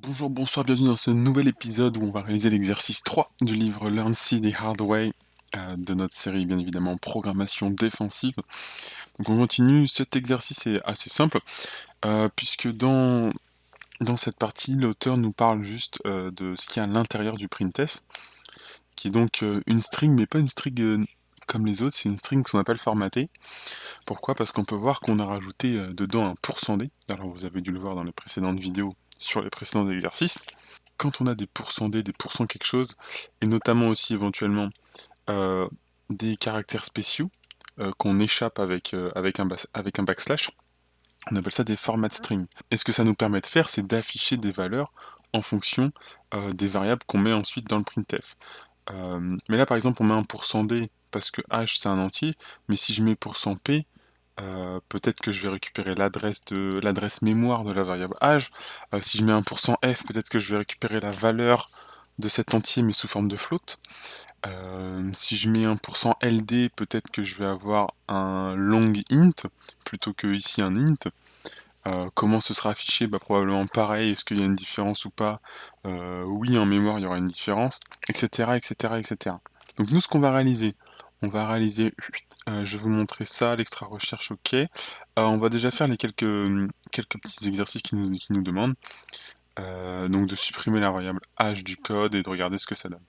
Bonjour, bonsoir, bienvenue dans ce nouvel épisode où on va réaliser l'exercice 3 du livre Learn C the Hard Way de notre série bien évidemment programmation défensive. Donc on continue, cet exercice est assez simple puisque dans cette partie l'auteur nous parle juste de ce qu'il y a à l'intérieur du printf qui est donc une string mais pas une string comme les autres, c'est une string qu'on appelle formatée. Pourquoi? Parce qu'on peut voir qu'on a rajouté dedans un %d, alors vous avez dû le voir dans les précédentes vidéos sur les précédents exercices. Quand on a des %d, des % quelque chose, et notamment aussi éventuellement euh, des caractères spéciaux qu'on échappe avec un backslash, on appelle ça des format strings. Et ce que ça nous permet de faire, c'est d'afficher des valeurs en fonction des variables qu'on met ensuite dans le printf. Mais là par exemple on met un %d parce que h c'est un entier, mais si je mets %p, peut-être que je vais récupérer l'adresse mémoire de la variable âge. Si je mets un %f, peut-être que je vais récupérer la valeur de cet entier mais sous forme de float. Si je mets un %ld, peut-être que je vais avoir un long int plutôt que ici un int. Comment ce sera affiché? Bah, probablement pareil. Est-ce qu'il y a une différence ou pas? Oui, en mémoire il y aura une différence, etc., etc., etc. Donc nous, ce qu'on va réaliser, on va réaliser, je vais vous montrer ça, l'extra recherche, ok. On va déjà faire les quelques petits exercices qui nous demandent. Donc de supprimer la variable h du code et de regarder ce que ça donne.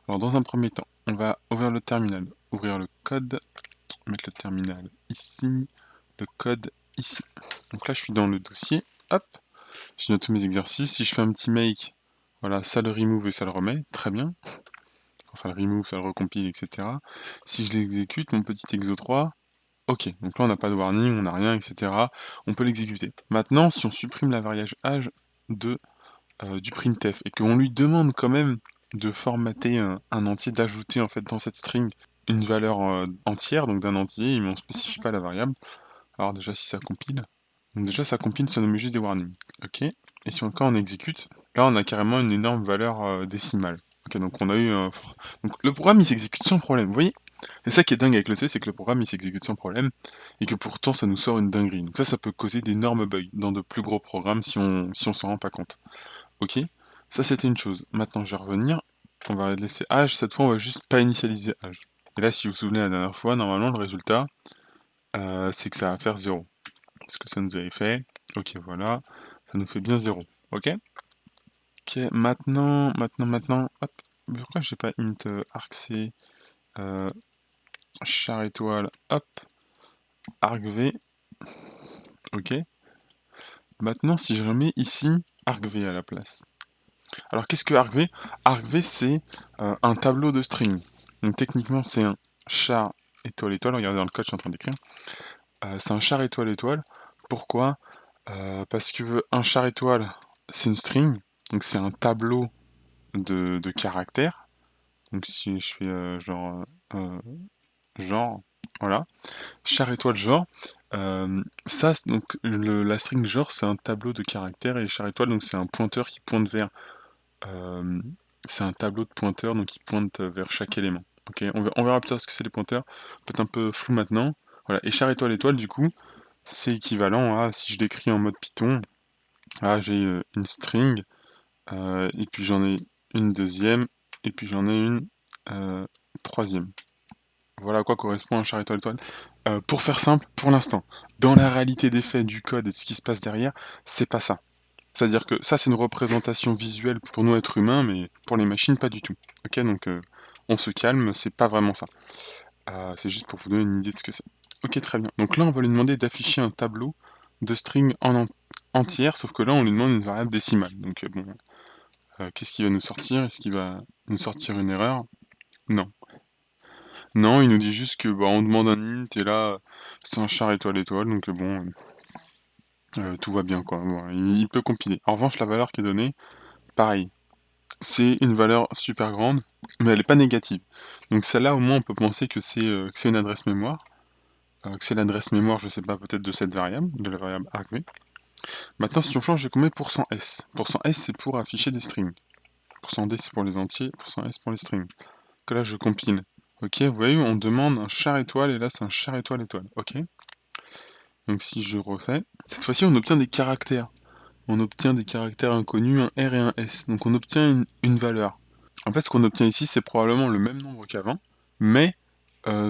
Alors dans un premier temps, on va ouvrir le terminal, ouvrir le code, mettre le terminal ici, le code ici. Donc là je suis dans le dossier, hop, je note tous mes exercices. Si je fais un petit make, voilà, ça le remove et ça le remet, très bien. Quand ça le remove, ça le recompile, etc. Si je l'exécute, mon petit exo 3, ok, donc là on n'a pas de warning, on n'a rien, etc. On peut l'exécuter. Maintenant, si on supprime la variable âge du printf et qu'on lui demande quand même de formater un entier, d'ajouter en fait dans cette string une valeur entière, donc d'un entier, mais on spécifie pas la variable. Alors déjà si ça compile, donc déjà ça compile, ça nous met juste des warnings, ok. Et si encore on exécute, là on a carrément une énorme valeur décimale. Ok, donc on a eu donc le programme il s'exécute sans problème, vous voyez. C'est ça qui est dingue avec le C, c'est que le programme il s'exécute sans problème, et que pourtant ça nous sort une dinguerie. Donc ça peut causer d'énormes bugs dans de plus gros programmes si on s'en rend pas compte. Ok, ça c'était une chose. Maintenant je vais revenir, on va laisser âge, cette fois on va juste pas initialiser âge. Et là si vous vous souvenez la dernière fois, normalement le résultat, c'est que ça va faire 0. Ce que ça nous avait fait, ok voilà, ça nous fait bien 0. Ok. Ok, maintenant, hop, pourquoi j'ai pas int argc char étoile, hop, argv, ok. Maintenant si je remets ici argv à la place. Alors qu'est-ce que argv? Argv c'est un tableau de string. Donc techniquement c'est un char étoile étoile, regardez dans le code je suis en train d'écrire. C'est un char étoile étoile. Pourquoi? Parce que un char étoile c'est une string, donc c'est un tableau de caractères. Donc si je fais genre, voilà, char étoile genre, ça donc la string genre c'est un tableau de caractères et char étoile donc c'est un pointeur qui pointe vers euh, c'est un tableau de pointeurs donc qui pointe vers chaque élément. Ok, on verra plus tard ce que c'est les pointeurs, peut-être un peu flou maintenant. Voilà, et char étoile étoile du coup c'est équivalent à si je l'écris en mode Python, j'ai une string et puis j'en ai une deuxième et puis j'en ai une troisième. Voilà à quoi correspond un char étoile étoile. Pour faire simple, pour l'instant, dans la réalité des faits du code et de ce qui se passe derrière, c'est pas ça. C'est-à-dire que ça, c'est une représentation visuelle pour nous êtres humains, mais pour les machines, pas du tout. Ok, donc on se calme, c'est pas vraiment ça. C'est juste pour vous donner une idée de ce que c'est. Ok, très bien. Donc là, on va lui demander d'afficher un tableau de string entière, sauf que là, on lui demande une variable décimale. Donc bon, qu'est-ce qu'il va nous sortir? Est-ce qu'il va nous sortir une erreur? Non. Non, il nous dit juste que on demande un int et là c'est un char étoile étoile, donc bon, tout va bien quoi. Bon, il peut compiler. En revanche, la valeur qui est donnée, pareil, c'est une valeur super grande, mais elle n'est pas négative. Donc celle-là, au moins, on peut penser que c'est une adresse mémoire, que c'est l'adresse mémoire, je sais pas, peut-être de cette variable, de la variable argv. Maintenant, si on change, j'ai combien %s? %s, c'est pour afficher des strings. %d, c'est pour les entiers, %s pour les strings. Que là, je compile. Ok, vous voyez, on demande un char étoile, et là, c'est un char étoile étoile. Ok. Donc si je refais, cette fois-ci, on obtient des caractères. on obtient des caractères inconnus, un R et un S. Donc on obtient une valeur. En fait, ce qu'on obtient ici, c'est probablement le même nombre qu'avant, mais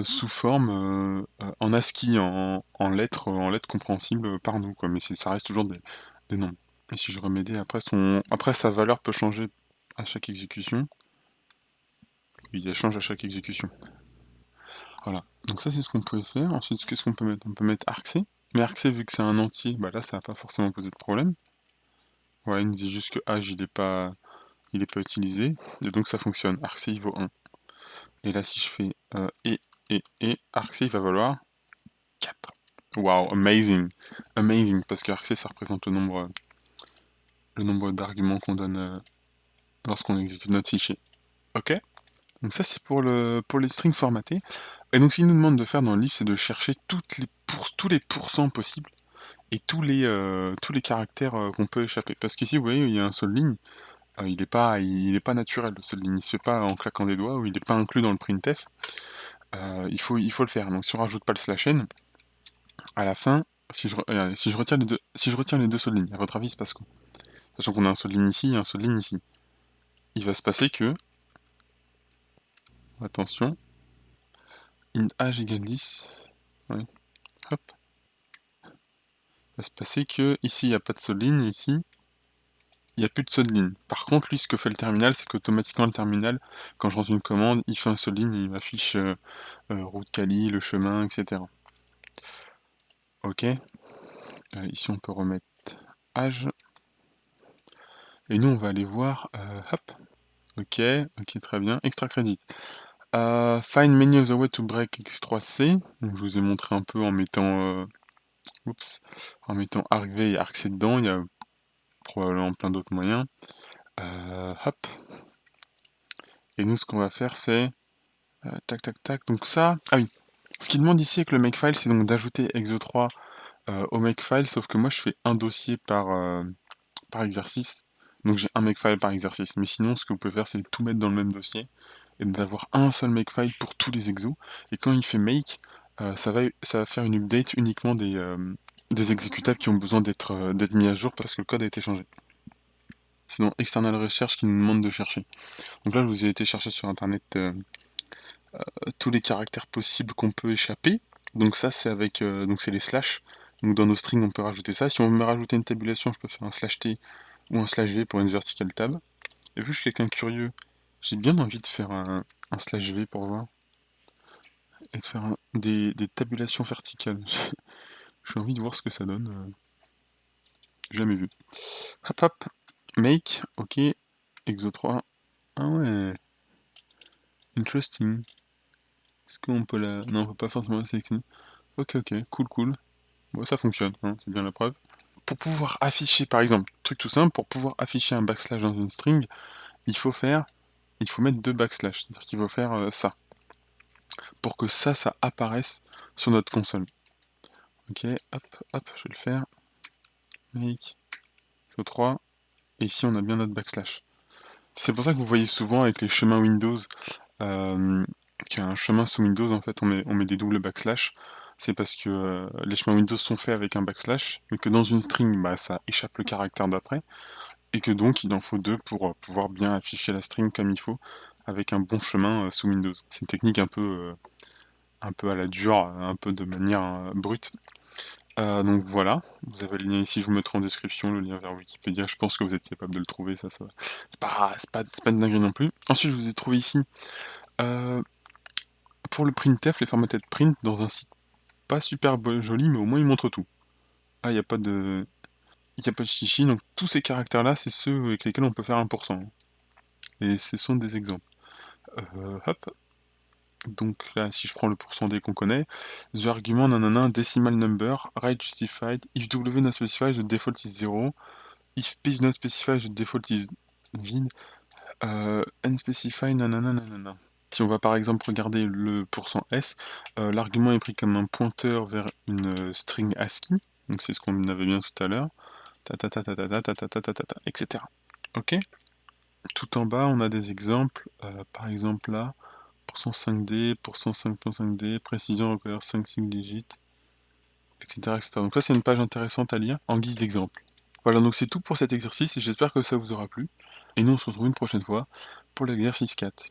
sous forme en ASCII, en lettres compréhensibles par nous, quoi. Mais ça reste toujours des nombres. Et si je remets D, après sa valeur peut changer à chaque exécution. Oui, elle change à chaque exécution. Voilà. Donc ça, c'est ce qu'on pouvait faire. Ensuite, qu'est-ce qu'on peut mettre? On peut mettre argc. Mais argc, vu que c'est un entier, bah là, ça va pas forcément poser de problème. Ouais, il nous dit juste que âge, il est pas utilisé. Et donc ça fonctionne. Argc, il vaut 1. Et là, si je fais argc, il va valoir 4. Wow, amazing. Amazing, parce que argc, ça représente le nombre d'arguments qu'on donne lorsqu'on exécute notre fichier. Ok? Donc ça, c'est pour les strings formatés. Et donc, ce qu'il nous demande de faire dans le livre, c'est de chercher tous les pourcents possibles et tous les caractères qu'on peut échapper. Parce qu'ici, vous voyez, il y a un seul ligne. Il est pas naturel, le seul ligne. Il se fait pas en claquant des doigts ou il n'est pas inclus dans le printf. Il faut le faire. Donc, si on rajoute pas le slash n, à la fin, si je retiens les deux seules lignes, à votre avis, il se passe quoi? Sachant qu'on a un seul ligne ici et un seul ligne ici. Il va se passer que, attention, int age égale 10. Ouais. Hop. Il va se passer que ici il n'y a pas de seule ligne, ici il n'y a plus de seule ligne. Par contre, lui, ce que fait le terminal, c'est qu'automatiquement le terminal, quand je lance une commande, il fait un seule ligne et il m'affiche route Cali, le chemin, etc. Ok. Ici on peut remettre âge. Et nous on va aller voir. Hop. Ok, très bien. Extra credit. Find many other way to break X3C. Donc je vous ai montré un peu en mettant argv et argc dedans. Il y a probablement plein d'autres moyens. Hop. Et nous, ce qu'on va faire, c'est tac, tac, tac. Donc ça, ah oui. Ce qu'il demande ici avec le makefile, c'est donc d'ajouter exo3 au makefile, sauf que moi, je fais un dossier par exercice. Donc j'ai un makefile par exercice. Mais sinon, ce que vous pouvez faire, c'est de tout mettre dans le même dossier et d'avoir un seul makefile pour tous les exos. Et quand il fait make, ça va faire une update uniquement des exécutables qui ont besoin d'être mis à jour parce que le code a été changé. C'est dans external research qui nous demande de chercher. Donc là, je vous ai été chercher sur internet tous les caractères possibles qu'on peut échapper. Donc ça, c'est avec donc c'est les slash. Donc dans nos strings, on peut rajouter ça. Si on veut rajouter une tabulation, je peux faire un slash t ou un slash v pour une vertical tab. Et vu que je suis quelqu'un de curieux, j'ai bien envie de faire un slash v pour voir et de faire des tabulations verticales. J'ai envie de voir ce que ça donne. Jamais vu. Hop hop, make, ok, exo3. Ah ouais, interesting. Est-ce qu'on peut la... Non, on peut pas forcément la sélectionner. Ok, cool. Bon, ça fonctionne, hein, c'est bien la preuve. Pour pouvoir afficher, par exemple, truc tout simple, pour pouvoir afficher un backslash dans une string, il faut mettre deux backslash, c'est-à-dire qu'il faut faire ça, pour que ça apparaisse sur notre console. Ok, hop, je vais le faire. Make, so3, et ici on a bien notre backslash. C'est pour ça que vous voyez souvent avec les chemins Windows, qu'il y a un chemin sous Windows, en fait, on met des doubles backslash. C'est parce que les chemins Windows sont faits avec un backslash, mais que dans une string, bah, ça échappe le caractère d'après, et que donc il en faut deux pour pouvoir bien afficher la string comme il faut, avec un bon chemin sous Windows. C'est une technique un peu à la dure, un peu de manière brute. Donc voilà, vous avez le lien ici, je vous mettrai en description le lien vers Wikipédia, je pense que vous êtes capable de le trouver, ça c'est pas une dinguerie non plus. Ensuite je vous ai trouvé ici, pour le printf, les formatted print, dans un site pas super joli, mais au moins il montre tout. Ah, il n'y a pas de chichi, donc tous ces caractères là, c'est ceux avec lesquels on peut faire 1%. Et ce sont des exemples. Hop. Donc là, si je prends le pourcentage qu'on connaît, the argument nanana decimal number, right justified, if w not specified, the default is 0, if p is not specified, the default is vid, unspecified nanana. Si on va par exemple regarder le %s, l'argument est pris comme un pointeur vers une string ASCII, donc c'est ce qu'on avait bien tout à l'heure, etc. Ok. Tout en bas, on a des exemples, par exemple là, %5D, %5.5D, précision requiert 5 digits, etc., etc. Donc là, c'est une page intéressante à lire en guise d'exemple. Voilà, donc c'est tout pour cet exercice et j'espère que ça vous aura plu. Et nous, on se retrouve une prochaine fois pour l'exercice 4.